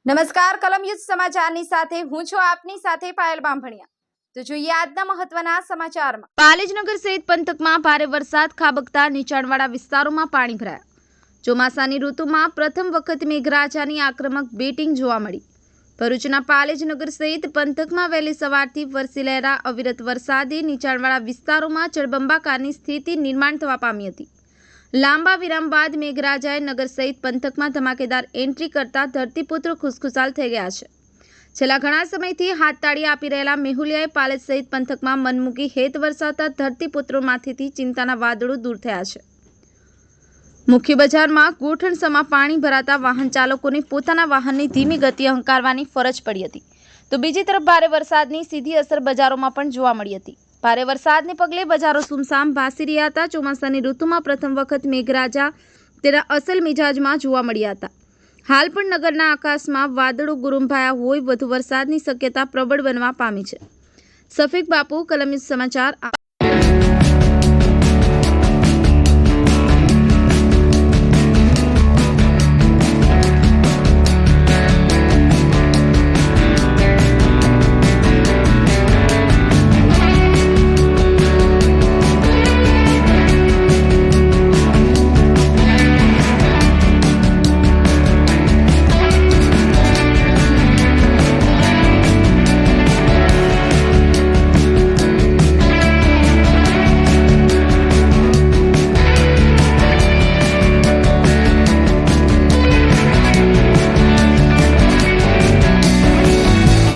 નમસ્કાર કલમયુદ્ધ સમાચારની સાથે હું છું આપની સાથે પાયલ બામભણિયા। તો જોઈએ આજના મહત્વના સમાચારમાં। પાલેજનગર સહિત પંથકમાં ભારે વરસાદ ખાબકતા નીચાણવાળા વિસ્તારોમાં પાણી ભરાયા। ચોમાસાની ઋતુમાં પ્રથમ વખત મેઘરાજાની આક્રમક બેટિંગ જોવા મળી। ભરૂચના પાલેજનગર સહિત પંથકમાં વહેલી સવારથી વરસી રહેલા અવિરત વરસાદે નીચાણવાળા વિસ્તારોમાં જળબંબાકારની સ્થિતિ નિર્માણ થવા પામી હતી। લાંબા વિરામ બાદ મેઘરાજાએ નગર સહિત પંથકમાં ધમાકેદાર એન્ટ્રી કરતા ધરતીપુત્રો ખુશખુશાલ થઈ ગયા છે। છેલ્લા ઘણા સમયથી હાથતાળી આપી રહેલા મેહુલિયાએ પાલેજ સહિત પંથકમાં મનમૂકી હેત વરસાવતા ધરતીપુત્રોમાંથી ચિંતાના વાદળો દૂર થયા છે। મુખ્ય બજારમાં ગોઠણસમા પાણી ભરાતા વાહન ચાલકોને પોતાના વાહનની ધીમી ગતિએ હંકારવાની ફરજ પડી હતી, તો બીજી તરફ ભારે વરસાદની સીધી અસર બજારોમાં પણ જોવા મળી હતી। ભારે વરસાદને પગલે બજારો સુમસામ ભાસી રહ્યા હતા। ચોમાસાની ઋતુમાં પ્રથમ વખત મેઘરાજા તેના અસલ મિજાજમાં જોવા મળ્યા હતા। હાલ પણ નગરના આકાશમાં વાદળો ગુરુંભાયા હોય વધુ વરસાદની શક્યતા પ્રબળ બનવા પામી છે। સફીક બાપુ, કલમયુદ્ધ સમાચાર।